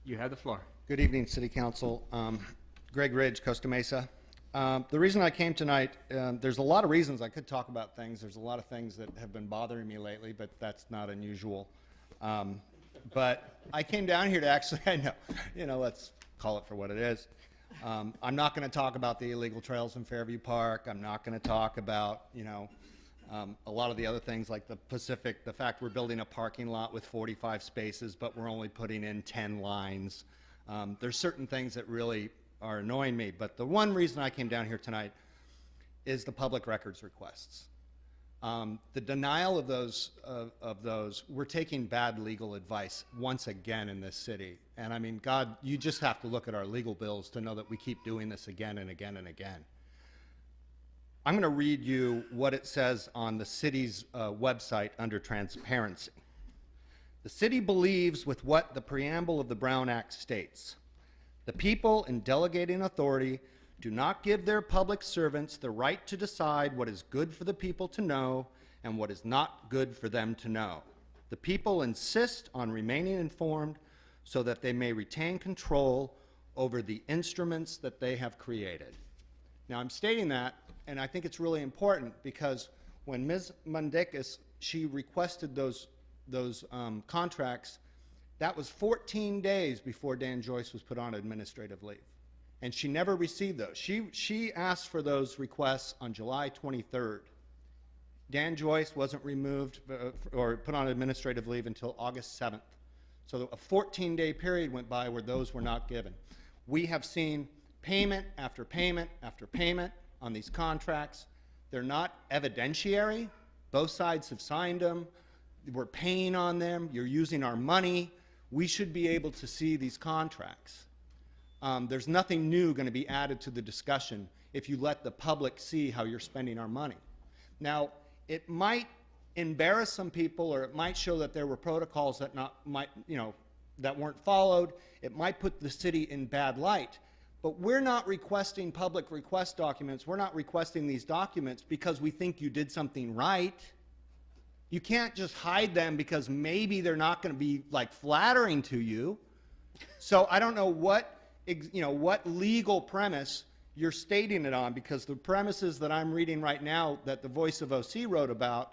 You have the floor. Good evening, City Council. Greg Ridge, Costa Mesa. The reason I came tonight, there's a lot of reasons I could talk about things. There's a lot of things that have been bothering me lately, but that's not unusual. But I came down here to actually, I know, let's call it for what it is. I'm not going to talk about the illegal trails in Fairview Park. I'm not going to talk about, a lot of the other things like the fact we're building a parking lot with 45 spaces, but we're only putting in 10 lines. There's certain things that really are annoying me, but the one reason I came down here tonight is the public records requests. The denial of those, we're taking bad legal advice once again in this city. And I mean, God, you just have to look at our legal bills to know that we keep doing this again and again and again. I'm going to read you what it says on the city's website under transparency. The city believes with what the preamble of the Brown Act states. The people in delegating authority do not give their public servants the right to decide what is good for the people to know and what is not good for them to know. The people insist on remaining informed so that they may retain control over the instruments that they have created. Now, I'm stating that, and I think it's really important because when Ms. Mundakis, she requested those contracts, that was 14 days before Dan Joyce was put on administrative leave. And she never received those. She asked for those requests on July 23rd. Dan Joyce wasn't removed or put on administrative leave until August 7th. So a 14-day period went by where those were not given. We have seen payment after payment after payment on these contracts. They're not evidentiary. Both sides have signed them. We're paying on them. You're using our money. We should be able to see these contracts. There's nothing new going to be added to the discussion if you let the public see how you're spending our money. Now, it might embarrass some people, or it might show that there were protocols that that weren't followed. It might put the city in bad light. But we're not requesting public request documents. We're not requesting these documents because we think you did something right. You can't just hide them because maybe they're not going to be like flattering to you. So I don't know what legal premise you're stating it on, because the premises that I'm reading right now that the Voice of OC wrote about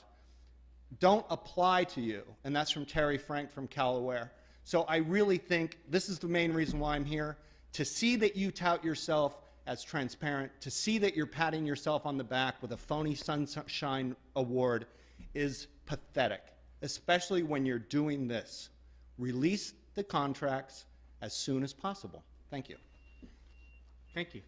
don't apply to you. And that's from Terry Frank from Calaware. So I really think this is the main reason why I'm here, to see that you tout yourself as transparent, to see that you're patting yourself on the back with a phony sunshine award is pathetic, especially when you're doing this. Release the contracts as soon as possible. Thank you. Thank you.